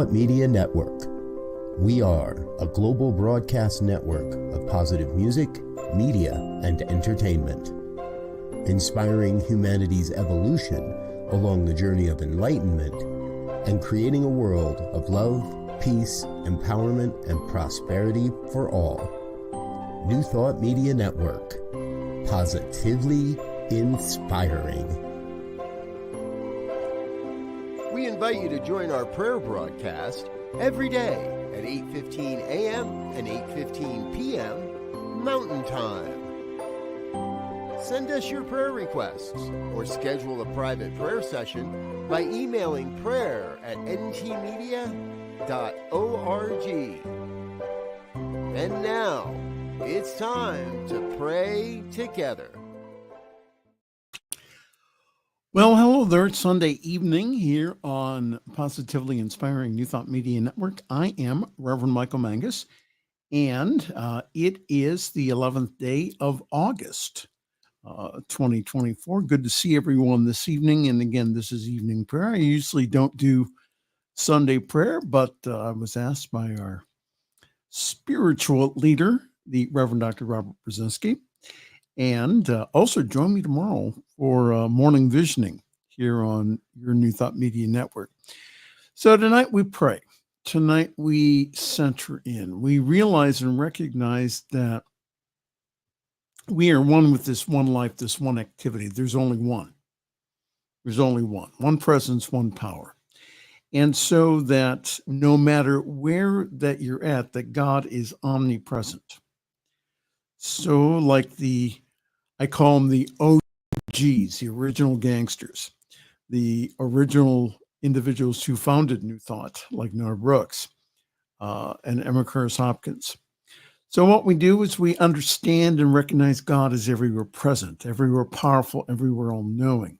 Thought Media Network. We are a global broadcast network of positive music, media, and entertainment, inspiring humanity's evolution along the journey of enlightenment and creating a world of love, peace, empowerment, and prosperity for all. New Thought Media Network. Positively inspiring. We invite you to join our prayer broadcast every day at 8:15 a.m. and 8:15 p.m. Mountain Time. Send us your prayer requests or schedule a private prayer session by emailing prayer@ntmedia.org. And now, it's time to pray together. Well, hello there. It's Sunday evening here on Positively Inspiring New Thought Media Network. I am Reverend Michael Mangus, and it is the 11th day of August, 2024. Good to see everyone this evening. And again, this is evening prayer. I usually don't do Sunday prayer, but I was asked by our spiritual leader, the Reverend Dr. Robert Brzezinski, and also join me tomorrow for morning visioning here on your New Thought Media Network. So tonight we pray. Tonight we center in. We realize and recognize that we are one with this one life, this one activity. There's only one. There's only one presence, one power. And so that no matter where that you're at, that God is omnipresent. So like I call them the OGs, the original gangsters, the original individuals who founded New Thought, like Nora Brooks and Emma Curtis Hopkins. So what we do is we understand and recognize God as everywhere present, everywhere powerful, everywhere all-knowing.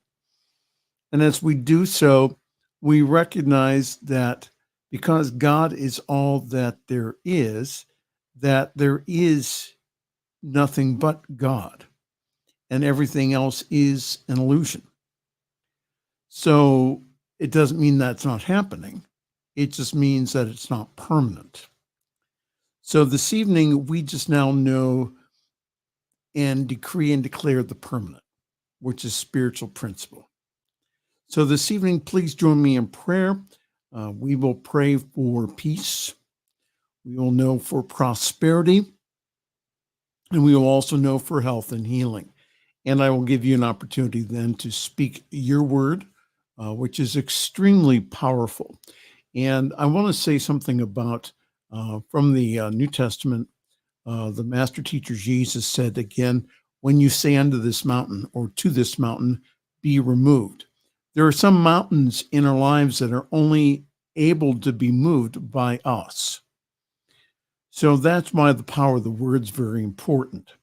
And as we do so, we recognize that because God is all that there is nothing but God, and everything else is an illusion. So it doesn't mean that's not happening. It just means that it's not permanent. So this evening, we just now know and decree and declare the permanent, which is spiritual principle. So this evening, please join me in prayer. We will pray for peace. We will know for prosperity. And we will also know for health and healing. And I will give you an opportunity then to speak your word, which is extremely powerful. And I want to say something about, from the New Testament, the master teacher Jesus said again, when you say unto this mountain or to this mountain, be removed. There are some mountains in our lives that are only able to be moved by us. So that's why the power of the word is very important.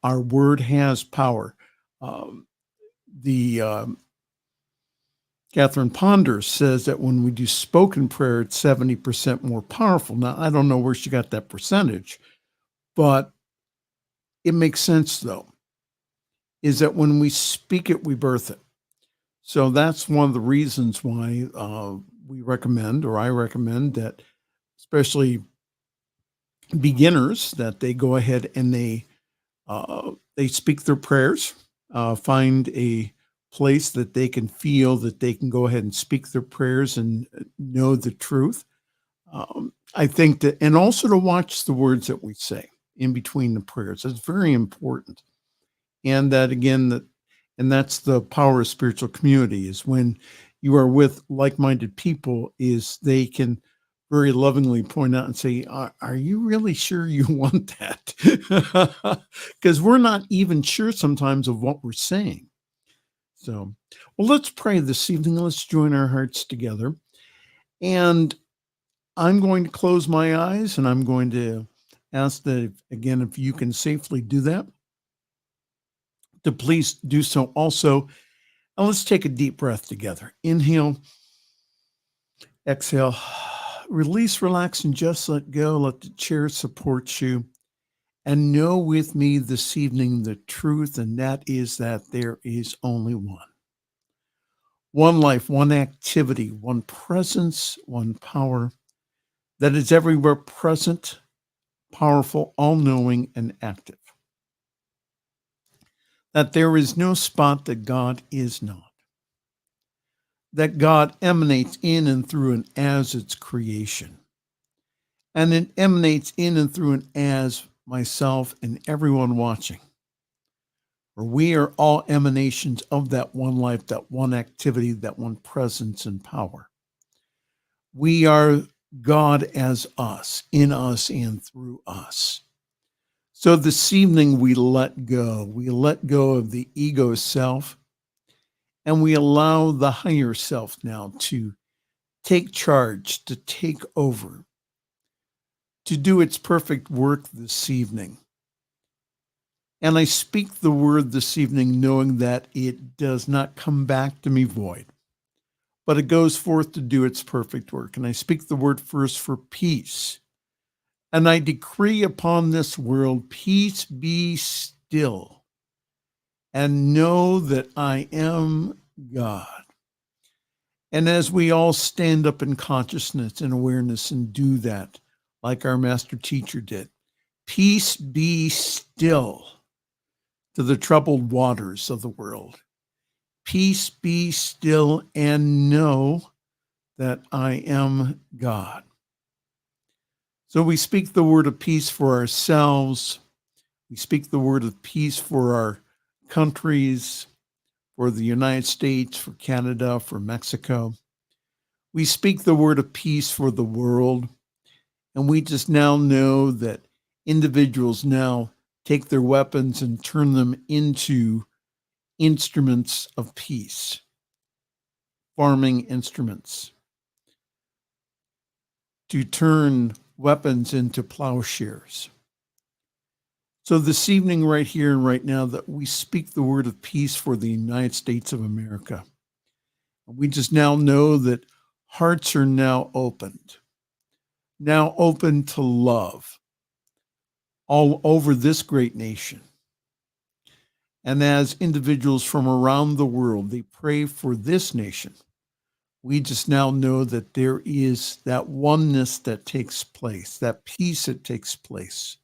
Our word has power. Catherine Ponder says that when we do spoken prayer, it's 70% more powerful. Now, I don't know where she got that percentage, but it makes sense, though, is that when we speak it, we birth it. So that's one of the reasons why we recommend, or I recommend, that especially beginners, that they go ahead and they speak their prayers, find a place that they can feel that they can go ahead and speak their prayers and know the truth. I think that, and also to watch the words that we say in between the prayers. It's very important. And that again, and that's the power of spiritual community, is when you are with like-minded people, is they can very lovingly point out and say, are you really sure you want that? Because we're not even sure sometimes of what we're saying. So, well, let's pray this evening. Let's join our hearts together. And I'm going to close my eyes, and I'm going to ask that, again, if you can safely do that, to please do so also. And let's take a deep breath together. Inhale, exhale. Release, relax, and just let go. Let the chair support you. And know with me this evening the truth, and that is that there is only one. one life, one activity, one presence, one power that is everywhere present, powerful, all-knowing, and active. That there is no spot that God is not. That God emanates in and through and as its creation. And it emanates in and through and as myself and everyone watching. For we are all emanations of that one life, that one activity, that one presence and power. We are God as us, in us and through us. So this evening we let go. We let go of the ego self, and we allow the higher self now to take charge, to take over, to do its perfect work this evening. And I speak the word this evening knowing that it does not come back to me void, but it goes forth to do its perfect work. And I speak the word first for peace. And I decree upon this world, peace be still, and know that I am God. And as we all stand up in consciousness and awareness and do that, like our master teacher did, peace be still to the troubled waters of the world. Peace be still and know that I am God. So we speak the word of peace for ourselves. We speak the word of peace for our countries, for the United States, for Canada, for Mexico. We speak the word of peace for the world. And we just now know that individuals now take their weapons and turn them into instruments of peace, farming instruments, to turn weapons into plowshares. So this evening, right here and right now, that we speak the word of peace for the United States of America. We just now know that hearts are now open to love all over this great nation. And as individuals from around the world, they pray for this nation. We just now know that there is that oneness that takes place, that peace that takes place.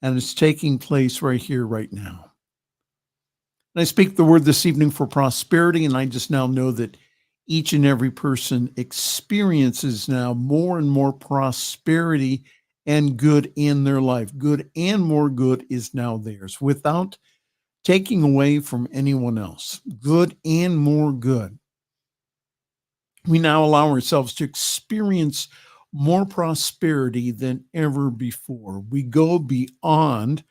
And it's taking place right here, right now. And I speak the word this evening for prosperity, and I just now know that each and every person experiences now more and more prosperity and good in their life. Good and more good is now theirs without taking away from anyone else. Good and more good. We now allow ourselves to experience more prosperity than ever before. We go beyond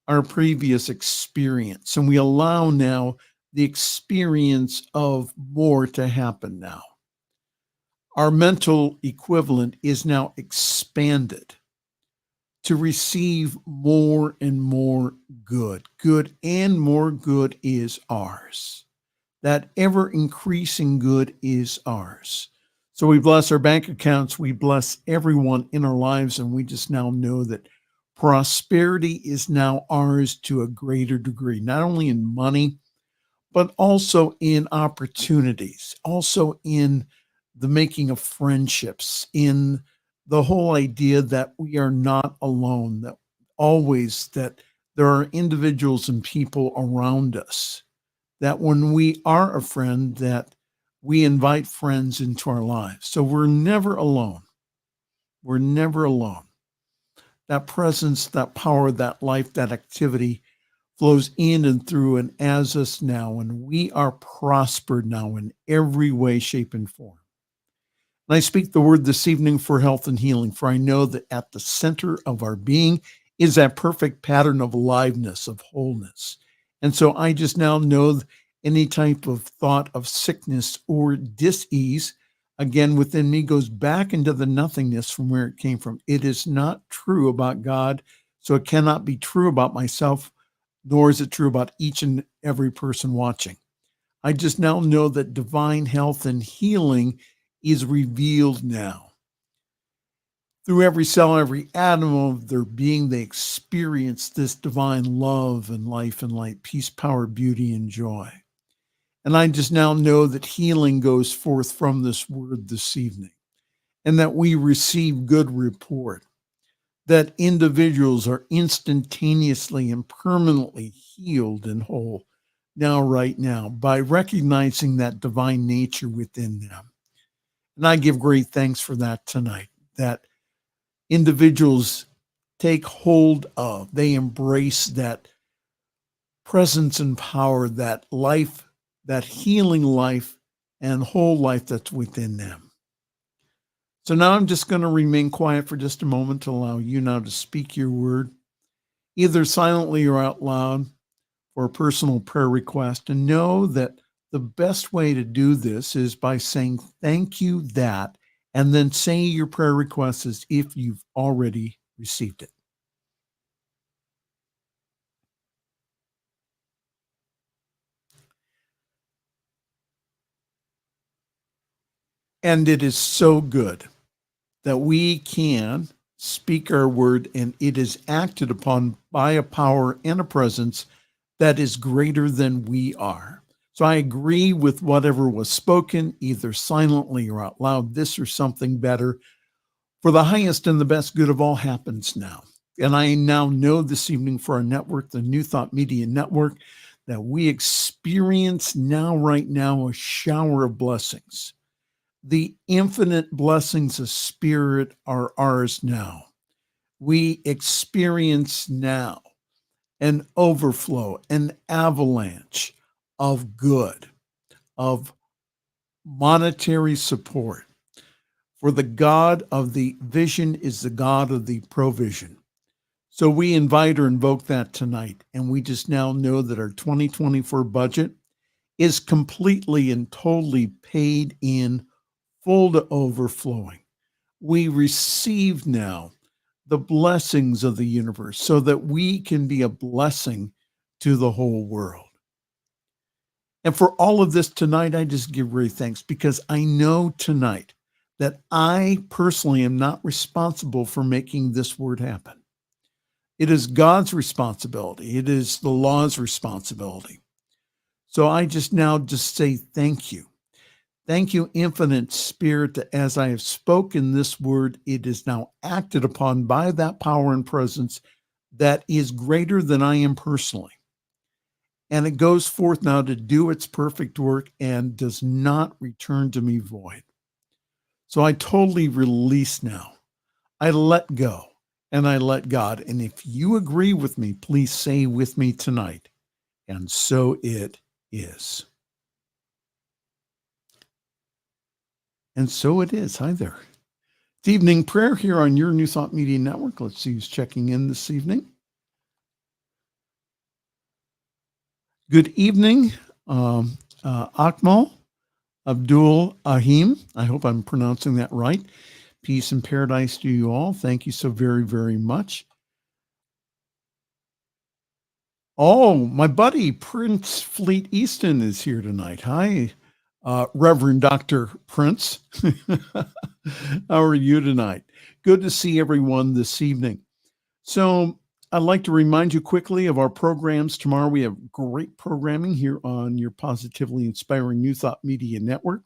our previous experience, and we allow now the experience of more to happen now. Our mental equivalent is now expanded to receive more and more good. Good and more good is ours. That ever increasing good is ours. So we bless our bank accounts. We bless everyone in our lives. And we just now know that prosperity is now ours to a greater degree, not only in money, but also in opportunities, also in the making of friendships, in the whole idea that we are not alone, that always that there are individuals and people around us, that when we are a friend, that we invite friends into our lives. So we're never alone. We're never alone. That presence, that power, that life, that activity flows in and through and as us now, and we are prospered now in every way, shape, and form. And I speak the word this evening for health and healing, for I know that at the center of our being is that perfect pattern of aliveness, of wholeness. And so I just now know any type of thought of sickness or dis-ease, again, within me goes back into the nothingness from where it came from. It is not true about God, so it cannot be true about myself, nor is it true about each and every person watching. I just now know that divine health and healing is revealed now. Through every cell, every atom of their being, they experience this divine love and life and light, peace, power, beauty, and joy. And I just now know that healing goes forth from this word this evening, and that we receive good report, that individuals are instantaneously and permanently healed and whole now, right now, by recognizing that divine nature within them. And I give great thanks for that tonight, that individuals take hold of, they embrace that presence and power, that life, that healing life and whole life that's within them. So now I'm just going to remain quiet for just a moment to allow you now to speak your word, either silently or out loud, for a personal prayer request. And know that the best way to do this is by saying thank you, that, and then say your prayer request as if you've already received it. And it is so good that we can speak our word and it is acted upon by a power and a presence that is greater than we are. So I agree with whatever was spoken, either silently or out loud, this or something better. For the highest and the best good of all happens now. And I now know this evening for our network, the New Thought Media Network, that we experience now, right now, a shower of blessings. The infinite blessings of spirit are ours now. We experience now an overflow, an avalanche of good, of monetary support. For the God of the vision is the God of the provision. So we invite or invoke that tonight. And we just now know that our 2024 budget is completely and totally paid in, full to overflowing. We receive now the blessings of the universe so that we can be a blessing to the whole world. And for all of this tonight, I just give great thanks because I know tonight that I personally am not responsible for making this word happen. It is God's responsibility. It is the law's responsibility. So I just now just say thank you. Thank you, infinite spirit, that as I have spoken this word, it is now acted upon by that power and presence that is greater than I am personally. And it goes forth now to do its perfect work and does not return to me void. So I totally release now. I let go and I let God. And if you agree with me, please say with me tonight, and so it is. And so it is. Hi there. It's evening prayer here on your New Thought Media Network. Let's see who's checking in this evening. Good evening, Akmal Abdul Ahim. I hope I'm pronouncing that right. Peace and paradise to you all. Thank you so very, very much. Oh, my buddy Prince Fleet Easton is here tonight. Hi, Reverend Dr. Prince. How are you tonight? Good to see everyone this evening. So I'd like to remind you quickly of our programs. Tomorrow we have great programming here on your Positively Inspiring New Thought Media Network.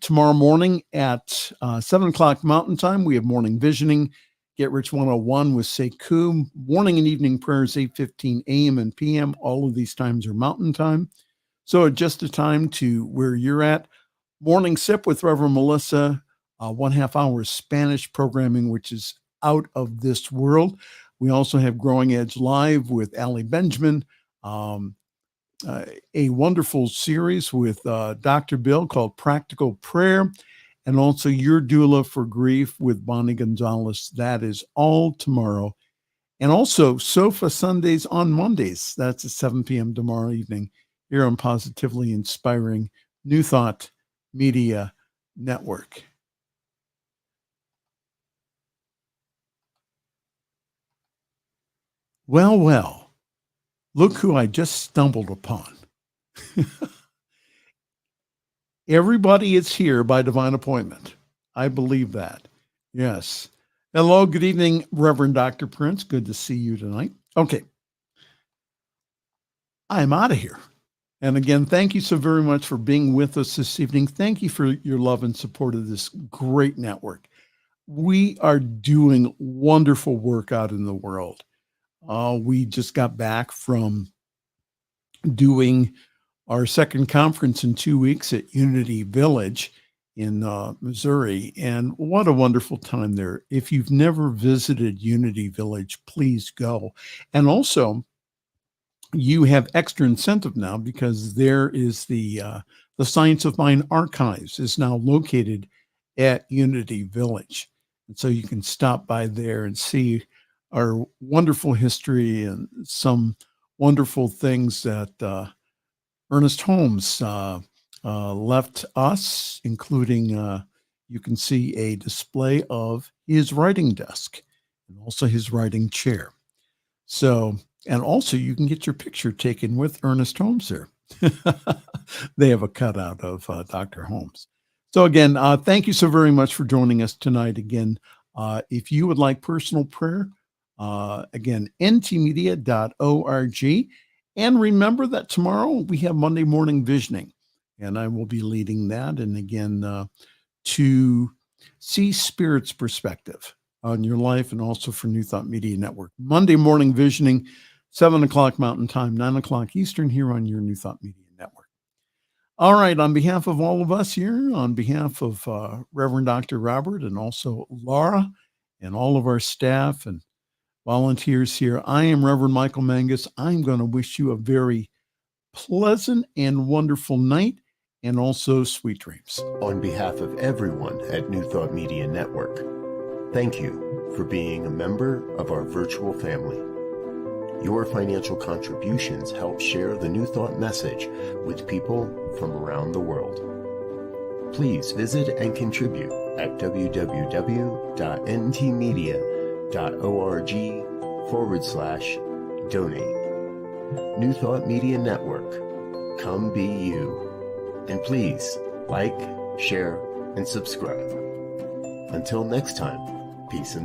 Tomorrow morning at 7 o'clock Mountain Time, we have morning visioning. Get Rich 101 with Sekou. Morning and evening prayers, 8:15 a.m. and p.m. All of these times are Mountain Time. So just a time to where you're at. Morning Sip with Reverend Melissa, 1/2 hour Spanish programming, which is out of this world. We also have Growing Edge Live with Allie Benjamin, a wonderful series with Dr. Bill called Practical Prayer, and also Your Doula for Grief with Bonnie Gonzalez. That is all tomorrow. And also Sofa Sundays on Mondays. That's at 7 p.m. tomorrow evening here on Positively Inspiring New Thought Media Network. Well, look who I just stumbled upon. Everybody is here by divine appointment. I believe that. Yes. Hello, good evening, Reverend Dr. Prince. Good to see you tonight. Okay. I'm out of here. And again, thank you so very much for being with us this evening. Thank you for your love and support of this great network. We are doing wonderful work out in the world. We just got back from doing our second conference in 2 weeks at Unity Village in Missouri. And what a wonderful time there. If you've never visited Unity Village, please go. And also, you have extra incentive now because there is the Science of Mind Archives is now located at Unity Village. And so you can stop by there and see our wonderful history and some wonderful things that Ernest Holmes left us, including you can see a display of his writing desk and also his writing chair. So, and also you can get your picture taken with Ernest Holmes there. They have a cutout of Dr. Holmes. So again, thank you so very much for joining us tonight. Again, if you would like personal prayer, again, ntmedia.org. And remember that tomorrow we have Monday morning visioning, and I will be leading that. And again, to see Spirit's perspective on your life and also for New Thought Media Network. Monday morning visioning, 7 o'clock Mountain Time, 9 o'clock Eastern here on your New Thought Media Network. All right, on behalf of all of us here, on behalf of Reverend Dr. Robert and also Laura and all of our staff and volunteers here, I am Reverend Michael Mangus. I'm going to wish you a very pleasant and wonderful night and also sweet dreams. On behalf of everyone at New Thought Media Network, thank you for being a member of our virtual family. Your financial contributions help share the New Thought message with people from around the world. Please visit and contribute at www.ntmedia.org/donate. New Thought Media Network, come be you. And please like, share, and subscribe. Until next time, peace and